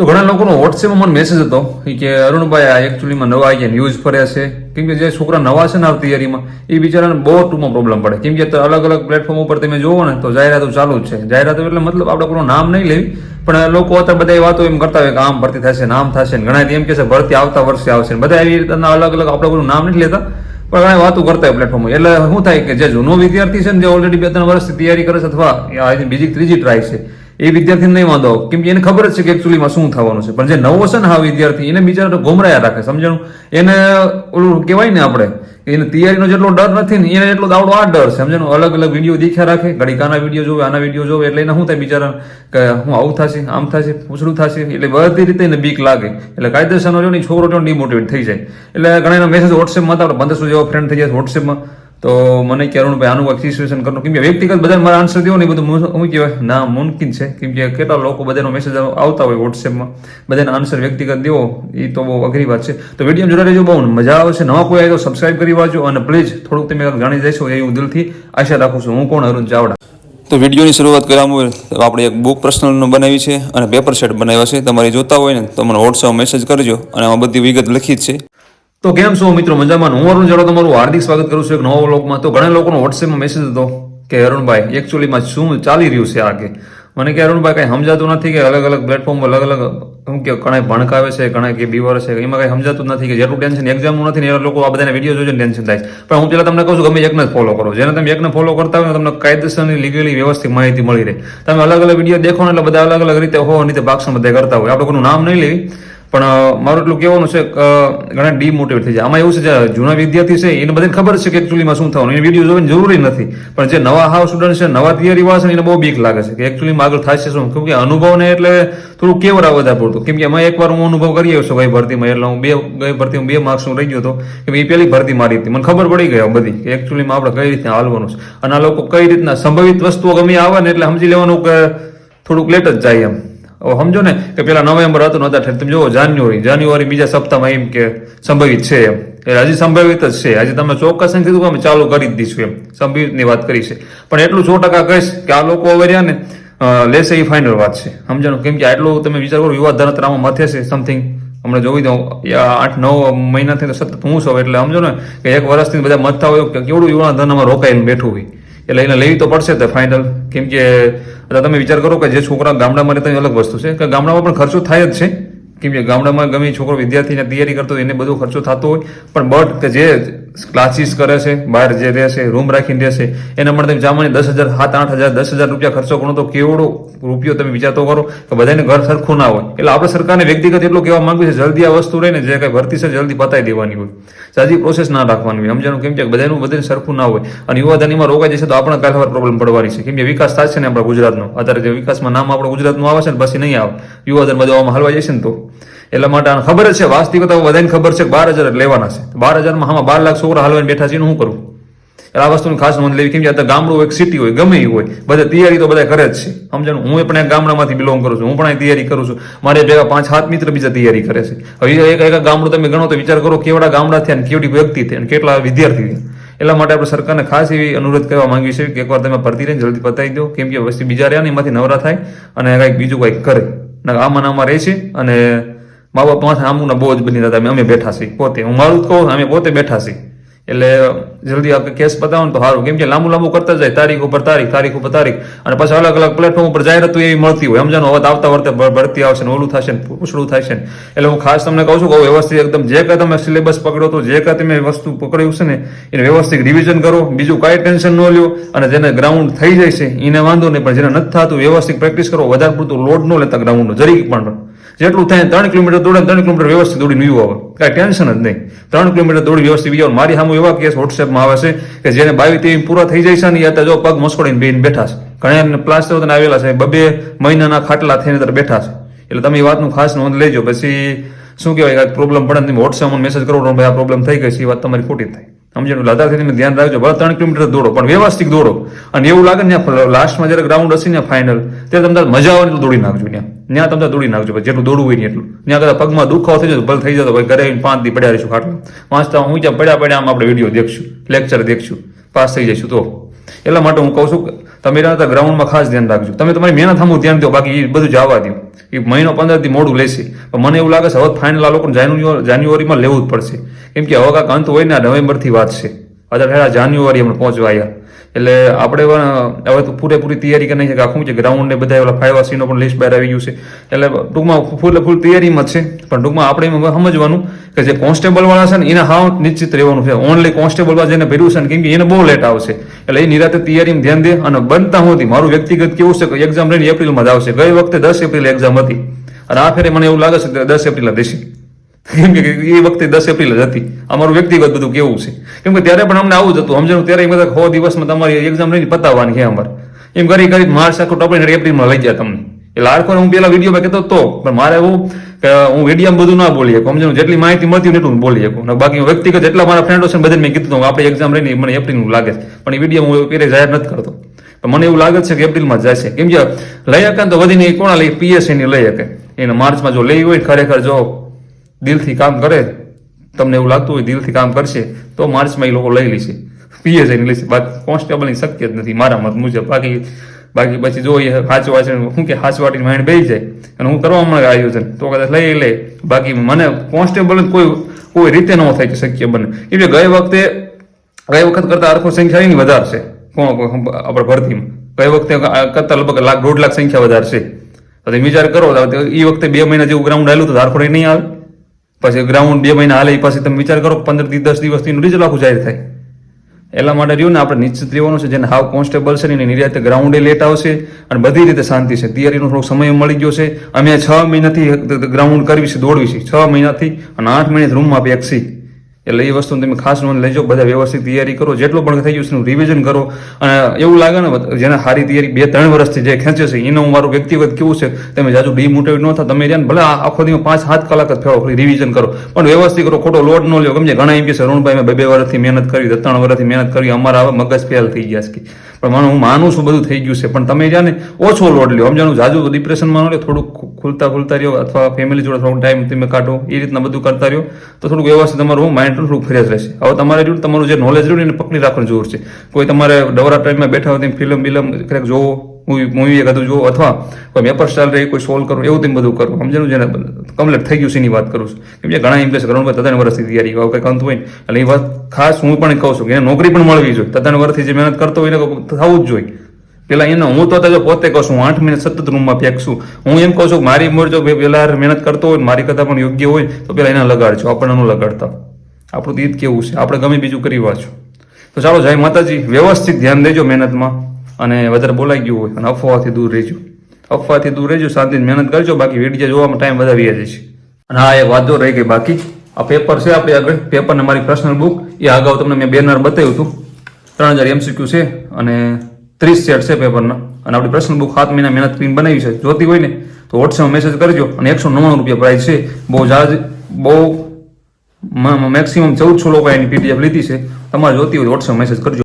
તો ઘણા લોકોનો વોટ્સએપમાં મને મેસેજ હતો કે અરુણભાઈ આ એકચ્યુઅલીમાં નવા આવી ગયા ન્યૂઝ ફર્યા છે. કેમ કે જે છોકરા નવા છે ને આ તૈયારીમાં એ બિચારાને બહુ ટૂંકમાં પ્રોબ્લેમ પડે. કેમ કે અલગ અલગ પ્લેટફોર્મ ઉપર તમે જોવો ને તો જાહેરાતો ચાલુ જ છે. જાહેરાતો એટલે મતલબ આપણે કોઈ નામ નહીં લેવી, પણ લોકો અત્યારે બધા વાતો એમ કરતા હોય કે આમ ભરતી થશે ને આમ થશે ને ઘણા એમ કે છે ભરતી આવતા વર્ષે આવશે. બધા એવી રીતના અલગ અલગ આપણે કોઈ નામ નથી લેતા, પણ ઘણા વાતો કરતા હોય પ્લેટફોર્મ. એટલે શું થાય કે જે જૂનો વિદ્યાર્થી છે ને જે ઓલરેડી 2-3 વર્ષથી તૈયારી કરે છે અથવા બીજી ત્રીજી ટ્રાય છે એ વિદ્યાર્થીને નહીં વાંધો, કેમ કે એને ખબર જ છે કે એકચ્યુઅલીમાં શું થવાનું છે. પણ જે નવો છે ને આ વિદ્યાર્થી એને બિચારા ગોમરાયા રાખે, સમજણું? એને ઓલું કહેવાય ને આપણે એને તૈયારીનો જેટલો ડર નથી ને એને એટલો આવડો આ ડર છે, સમજણું? અલગ અલગ વિડીયો દેખ્યા રાખે, ઘડીક આના વિડીયો જોવે, આના વિડીયો જોવે, એટલે એને શું થાય બિચારા કે હું આવું થશે, આમ થશે, પૂછડું થશે, એટલે બધી રીતે એને બીક લાગે. એટલે કાયદેસરનો જો ને છોકરો ડિમોટિવેટ થઈ જાય. એટલે ઘણા એનો મેસેજ વોટ્સએપમાં હતા, 1500 જેવા ફ્રેન્ડ થઈ જાય વોટ્સએપમાં. તો મને કે અરુણભાઈ આનું કંઈક સિચ્યુએશન કરવું, કેમ કે વ્યક્તિગત બધા મારા આન્સર દેવો ને એ બધું શું કહેવાય ના મુમકિન છે. કેમ કે કેટલા લોકો બધાનો મેસેજ આવતા હોય વોટ્સએપમાં, બધાના આન્સર વ્યક્તિગત દેવો એ તો બહુ અઘરી વાત છે. તો વિડીયો જોડા રહેજો, બહુ મજા આવશે. નવા કોઈ આવે તો સબસ્ક્રાઇબ કરી વાંચો અને પ્લીઝ થોડુંક તમે જાણી જશો એ હું દિલથી આશા રાખું છું. હું કોણ? અરુણ ચાવડા. તો વિડીયોની શરૂઆત કરવામાં હોય આપણે એક બુક પર્સનલનો બનાવી છે અને પેપર સેટ બનાવ્યા છે. તમારે જોતા હોય ને તો મને વોટ્સએપ મેસેજ કરજો અને આમાં બધી વિગત લખી જ છે. તો કેમ છો મિત્રો? મજામાં? હું અરુણ ચાવડા તમારું હાર્દિક સ્વાગત કરું છું એક નવા વ્લોગમાં. તો ઘણા લોકોનો વોટ્સએપમાં મેસેજ હતો કે અરુણભાઈ એકચ્યુઅલીમાં શું ચાલી રહ્યું છે આગે. મને કે અરુણભાઈ કંઈ સમજાતું નથી કે અલગ અલગ પ્લેટફોર્મ અલગ અલગ શું કે ઘણા ભણકાવે છે, ઘણા કે બીવર છે, એમાં કંઈ સમજાતું નથી કે જેટલું ટેન્શન એક્ઝામનું નથી ને એ લોકો આ બધાના વિડીયો જોઈને ટેન્શન થાય. પણ હું પહેલાં તમને કહું છું ગમે એકને જ ફોલો કરો. જેને તમે એકને ફોલો કરતા હોય ને તમને કાયદેસરની લીગલી વ્યવસ્થિત માહિતી મળી રહે. તમે અલગ અલગ વિડીયો દેખો ને એટલે બધા અલગ અલગ રીતે રીતે ભાષણ બધા કરતા હોય. આપણે કોઈનું નામ નહીં લેવી, પણ મારું એટલું કહેવાનું છે ઘણા ડીમોટિવેટ થઈ જાય. આમાં એવું છે જે જૂના વિદ્યાર્થી છે એને બધાને ખબર છે કે એકચ્યુઅલીમાં શું થવાનું, એને વિડીયો જોવાની જરૂરી નથી. પણ જે નવા હાવ સ્ટુડન્ટ છે, નવા તૈયારી વાળા છે એને બહુ બીક લાગે છે કે એકચ્યુઅલીમાં આગળ થશે શું. કેમ કે અનુભવને એટલે થોડું કેવર વધારે પડતું. કેમ કે એમાં એકવાર હું અનુભવ કરી આવ્યો છું ગઈ ભરતીમાં. એટલે હું ગઈ ભરતીમાં 2 માર્ક્સનું રહી ગયો હતો કે એ પહેલી ભરતી મારી હતી. મને ખબર પડી ગઈ બધી કે એકચ્યુઅલીમાં આપણે કઈ રીતે હાલવાનું છે અને આ લોકો કઈ રીતના સંભવિત વસ્તુઓ ગમે આવે ને એટલે સમજી લેવાનું કે થોડુંક લેટ જ જાય એમ. સમજો ને કે પેલા નવેમ્બર હતું ને અત્યારે તમે જુઓ જાન્યુઆરી બીજા સપ્તાહમાં એમ કે સંભવિત છે એમ. એટલે હજી સંભવિત જ છે. હજી તમે ચોક્કસ નથી કીધું અમે ચાલુ કરી જ દઈશું એમ. સંભવિતની વાત કરી છે, પણ એટલું 100% કહીશ કે આ લોકો હવે રહ્યા ને લેશે એ ફાઇનલ વાત છે, સમજાનું? કેમ કે આટલું તમે વિચાર કરો યુવા ધનત્રામાં માથે છે સમથિંગ. હમણાં જોઈ દઉં 8-9 મહિનાથી તો સતત હું છું. એટલે સમજો ને કે 1 વર્ષથી બધા મથતા હોય કે કેવડું યુવા ધનમાં રોકાઈને બેઠું હોય. એટલે એને લેવી તો પડશે તો ફાઇનલ. કેમ કે તમે વિચાર કરો કે જે છોકરા ગામડામાં રહેતા અલગ વસ્તુ છે કે ગામડામાં પણ ખર્ચો થાય જ છે. કેમ કે ગામડામાં ગમે છોકરો વિદ્યાર્થીને તૈયારી કરતો હોય એને બધો ખર્ચો થતો હોય. પણ બટ કે જે ક્લાસીસ કરે છે, બહાર જે રહેશે, રૂમ રાખીને રહેશે, એના માટે તમે સામાન્ય 10,000, 7-8,000, 10,000 રૂપિયા ખર્ચો કરો તો કેવડો રૂપિયો તમે વિચારતો કરો કે બધાને ઘર સરખું ના હોય. એટલે આપણે સરકારને વ્યક્તિગત એટલું કહેવા માંગ્યું છે જલ્દી આ વસ્તુ રહીને જે કઈ ભરતી છે જલ્દી પતાવી દેવાની હોય, સાજી પ્રોસેસ ના રાખવાની હોય, સમજાનું? કેમ કે બધાને સરખું ના હોય અને યુવાધનીમાં રોકાઈ જશે તો આપણે પહેલા પ્રોબ્લેમ પડવાની છે. કેમ કે વિકાસ થશે ને આપણા ગુજરાતનો. અત્યારે જે વિકાસમાં નામ આપણે ગુજરાતનું આવે છે ને પછી નહીં આવે, યુવાધન બધવામાં હલવાઈ જશે ને તો. એટલા માટે ખબર જ છે વાસ્તવિકતા બધાને ખબર છે કે 12,000 લેવાના છે. 12,000માં આમાં 12 લાખ છોકરા હલવાઈને બેઠા છે. શું કરું? એટલે આ વસ્તુની ખાસ નોંધ લેવી. કેમ કે અત્યારે ગામડું હોય, સિટી હોય, ગમે એ હોય, બધા તૈયારી તો બધા કરે જ છે, સમજાનું? હું પણ એક ગામડામાંથી બિલોંગ કરું છું, હું પણ તૈયારી કરું છું. મારે ભેગા 5-7 મિત્ર બીજા તૈયારી કરે છે. હવે એક ગામડું તમે ગણો તો વિચાર કરો કેવડા ગામડા થયા ને કેવડી વ્યક્તિ થયા અને કેટલા વિદ્યાર્થી થયા. એટલા માટે આપણે સરકારને ખાસ એવી અનુરોધ કરવા માંગીએ છીએ કે એકવાર તમે ભરતી રહીને જલ્દી પતાવી દો. કેમ કે વસ્તી બીજા રહ્યા ને એમાંથી નવરા થાય અને કંઈક બીજું કંઈક કરે. આમાં આમાં રહે છે અને મા બાપ માથે આમુના બોજ બની જતા. અમે બેઠા છીએ પોતે, હું મારું જ કહું, અમે પોતે બેઠા છીએ. એટલે જલ્દી આપણે કેસ પતાવો ને તો સારું. કેમ કે લાંબુ કરતા જાય, તારીખ ઉપર તારીખ અને પછી અલગ અલગ પ્લેટફોર્મ ઉપર જાહેરાત એવી મળતી હોય, સમજાનો? હવે આવતા વર્ષે ભરતી આવશે ને ઓલું થશે ને પૂછડું થશે ને. એટલે હું ખાસ તમને કહું છું કે વ્યવસ્થિત એકદમ જે કાંઈ તમે સિલેબસ પકડો તો જે કાંઈ તમે વસ્તુ પકડ્યું છે ને એને વ્યવસ્થિત રિવિઝન કરો. બીજું કાંઈ ટેન્શન ન લ્યો અને જેને ગ્રાઉન્ડ થઈ જાય છે એને વાંધો નહીં, પણ જેને નથી થતું વ્યવસ્થિત પ્રેક્ટિસ કરો. વધારે પૂરતું લોડ ન લેતા ગ્રાઉન્ડનો જરીક પણ. જેટલું થાય 3 કિલોમીટર દોડે, 3 કિલોમીટર વ્યવસ્થિત દોડીને વ્યૂ આવે, કાંઈ ટેન્શન જ નહીં. 3 કિલોમીટર દોડી વ્યવસ્થિત વ્યૂ આવે. મારી સામે એવા કેસ વોટ્સએપમાં આવે છે કે જેને 22-23 પૂરા થઈ જાય છે ને અત્યારે જો પગ મસકોડીને બેન બેઠા છે. ઘણા પ્લાસ્ટર આવેલા છે, 2 મહિનાના ખાટલા થઈને ત્યારે બેઠા છે. એટલે તમે એ વાતનું ખાસ નોંધ લેજો. પછી શું કહેવાય કાંઈક પ્રોબ્લેમ પડે તમે વોટ્સએપમાં મેસેજ કરો ભાઈ આ પ્રોબ્લેમ થઈ ગઈ છે, એ વાત તમારી ખોટી થાય, સમજાયું? લદાખથી તમે ધ્યાન રાખજો. ભલે 3 કિલોમીટર દોડો પણ વ્યવસ્થિત દોડો. અને એવું લાગે ને લાસ્ટમાં જયારે ગ્રાઉન્ડ હશે ને ફાઇનલ ત્યારે તમને મજા આવે એટલું દોડી નાખજો. ત્યાં તમને દોડી નાખજો જેટલું દોડવું હોય ને એટલું. ત્યાં કદાચ પગમાં દુખાવો થઈ જતો ભલે થઈ જતો ભાઈ, ઘરે આવીને 5 દી પડ્યા રહીશું ખાટલા વાંચતા. હું ત્યાં પડ્યા આમ આપણે વિડીયો દેખશું, લેક્ચર દેખશું, પાસ થઈ જઈશું. તો એટલા માટે હું કહું છું તમે રહ્યા ગ્રાઉન્ડમાં ખાસ ધ્યાન રાખજો. તમે તમારી મહેનત સામું ધ્યાન દો, બાકી એ બધું જવા દો. એ મહિનો 15 દી મોડું લેશે, પણ મને એવું લાગે છે હવે ફાઇનલ આ લોકોને જાન્યુઆરીમાં લેવું જ પડશે. કેમ કે હવે કાંઈક અંત હોય ને નવેમ્બરથી વાત છે, અત્યારે જાન્યુઆરી હમણાં પહોંચવા આવ્યા. એટલે આપણે હવે તો પૂરેપૂરી તૈયારી કરી છે કે આખું છે ગ્રાઉન્ડ ને બધા ઓલા 5 પણ લિસ્ટ બહાર આવી ગયું છે. એટલે ટૂંકમાં ફૂલ તૈયારીમાં જ છે. પણ ટૂંકમાં આપણે એમાં સમજવાનું કે જે કોન્સ્ટેબલ વાળા છે ને એને હાવ નિશ્ચિત રહેવાનું છે. ઓનલી કોન્સ્ટેબલ વાળા જેને ભર્યું છે ને, કેમ કે એને બહુ લેટ આવશે. એટલે એ નિરાતે તૈયારીમાં ધ્યાન દે. અને બનતા હોતી મારું વ્યક્તિગત કેવું છે કે એક્ઝામ રહીને એપ્રિલમાં જ આવશે. ગઈ વખતે 10 એપ્રિલ એક્ઝામ હતી, અને આ ફેરે મને એવું લાગે છે કે 10 એપ્રિલ દેશે. કેમ કે એ વખતે 10 એપ્રિલ જ હતી. અમારું વ્યક્તિગત બધું કેવું છે, કેમ કે ત્યારે પણ અમને આવું જ હતું. સમજણ ત્યારે બધા 100 દિવસમાં તમારી એક્ઝામ રહીને પતાવવાની છે અમારે. એમ કરી માર્ચ આખું ટપડીને એપ્રિલમાં લઈ ગયા તમને. એટલે આખો હું પેલા વિડીયોમાં કહેતો હતો, પણ મારે એવું કે હું વિડીયોમાં બધું ના બોલી શકું. સમજણ જેટલી માહિતી મળતી હોય એટલું બોલી શકું. બાકી વ્યક્તિગત જેટલા મારા ફ્રેન્ડો છે બધાને મેં કીધું કે આપણે એક્ઝામ રહીને મને એપ્રિલનું લાગે છે, પણ એ વિડીયો હું પહેલે જાહેર નથી કરતો. પણ મને એવું લાગે છે કે એપ્રિલમાં જ જશે. કેમ કે લઈ શકે તો વધીને કોણ લઈ, પીએસસીની લઈ શકે. એને માર્ચમાં જો લઈ હોય ખરેખર જો દિલથી કામ કરે, તમને એવું લાગતું હોય દિલથી કામ કરશે તો માર્ચમાં એ લોકો લઈ લેશે, પીએસઆઈની લેશે. બાકી કોન્સ્ટેબલની શક્ય જ નથી મારા મત મુજબ. બાકી પછી જો એ હાચવાશે શું કે હાચવાટીની માઇન્ડ બેસી જાય અને હું કરવા મળે આયોજન તો કદાચ લઈ લે. બાકી મને કોન્સ્ટેબલ કોઈ રીતે ન થાય શક્ય બને. એટલે ગઈ વખત કરતા આરખો સંખ્યા એની વધારે છે આપણે ભરતીમાં. ગઈ વખતે કરતા લગભગ 1.5 લાખ સંખ્યા વધારે છે. તો વિચાર કરો એ વખતે 2 મહિના જેવું ગ્રાઉન્ડ આવેલું તો આરખો નહીં આવે. પછી ગ્રાઉન્ડ 2 મહિના હાલે પછી તમે વિચાર કરો 15 થી 10 દિવસથી રિઝલ્ટ આખું જાહેર થાય. એટલા માટે રહ્યું ને આપણે નિશ્ચિત રહેવાનું છે. જેને હાવ કોન્સ્ટેબલ છે ને નિરાતે ગ્રાઉન્ડે લેટ આવશે અને બધી રીતે શાંતિ છે. તૈયારીનો થોડોક સમય મળી ગયો છે. અમે 6 મહિનાથી ગ્રાઉન્ડ કરવી છે, દોડવી છે 6 મહિનાથી, અને 8 મહિનાથી રૂમમાં બેસી. એટલે એ વસ્તુ તમે ખાસ નોંધ લેજો. બધા વ્યવસ્થિત તૈયારી કરો, જેટલું પણ થઈ ગયું છે એનું રિવિઝન કરો. અને એવું લાગે ને જેને સારી તૈયારી 2-3 વર્ષથી જે ખેંચે છે એનું મારું વ્યક્તિગત કેવું છે, તમે જાજુ ડિમોટિવેટ ન થાવ. તમે ભલે આખો દિવસ 5-7 કલાક જ ફેરો રિવિઝન કરો, પણ વ્યવસ્થિત કરો, ખોટો લોડ ન લ્યો. ગમે ઘણા એમ કે અરુણભાઈ મેં 2 વર્ષથી મહેનત કરી, 3 વર્ષથી મહેનત કરી, અમારા મગજ ફેલ થઈ ગયા છે. પણ હું માનું છું બધું થઈ ગયું છે, પણ તમે જ્યાં ને ઓછો લોડ લ્યો. સમજાણું જાજુ ડિપ્રેશનમાં ન લ્યો, થોડુંક ખુલતા રહ્યો, અથવા ફેમિલી જોડે થોડો ટાઈમ તમે કાઢો, એ રીતના બધું કરતા રહ્યો તો થોડુંક વ્યવસ્થિત તમારું માઇન્ડ થોડુંક ફ્રેશ રહેશે. હવે તમારે જોડે તમારું જે નોલેજ રહ્યું એને પકડી રાખવાની જરૂર છે. કોઈ તમારે ડવરા ટાઈમમાં બેઠા હોય ફિલ્મ ક્યારેક જોવો, મૂવી એકાદું જોવો, અથવા કોઈ પેપર સ્ટાઇલ રહી કોઈ સોલ્વ કરો, એવું તેમ બધું કરો. સમજેલું જેને કમ્પ્લીટ થઈ ગયું છે એની વાત કરું છું. કેમ કે ઘણા એમ કહે છે 3 વર્ષથી તૈયારી કંઈક અંત હોય ને, એટલે એ વાત ખાસ હું પણ કહું છું કે એને નોકરી પણ મળવી જોઈએ. 3 વર્ષથી જે મહેનત કરતો હોય એને થવું જ જોઈએ. પેલા એને હું તો પોતે કહું છું, 8 મહિના સતત રૂમમાં ફેંકશું. હું એમ કહું છું કે મારી ઉંમર જો પેલા મહેનત કરતો હોય, મારી કરતા પણ યોગ્ય હોય તો પેલા એને લગાડજો, આપણને ન લગાડતા. આપણું તો ઈ જ કેવું છે, આપણે ગમે બીજું કરી વાંચો. તો ચાલો જય માતાજી, વ્યવસ્થિત ધ્યાન દેજો મહેનતમાં, અને વધારે બોલાઈ ગયું હોય અને અફવાથી દૂર રહેજો, શાંતિથી મહેનત કરજો. બાકી વિડીયો જોવામાં ટાઈમ વધારે જાય છે. અને હા, એ વાતો રહી ગઈ બાકી, આ પેપર છે આપણે આગળ, પેપર ને મારી પર્સનલ બુક, એ અગાઉ તમને મેં બેનર બતાવ્યું હતું. 3000 MCQ છે અને 30 સેટ છે પેપરના. અને આપણી પર્સનલ બુક 7 મહિના મહેનત કરીને બનાવી છે. જોતી હોય ને તો વોટ્સએપ મેસેજ કરજો. અને 199 રૂપિયા પ્રાઇસ છે. બહુ મેક્સિમમ 1400 લોકો એની PDF લીધી છે. તમારે જોતી હોય વોટ્સએપ મેસેજ કરજો.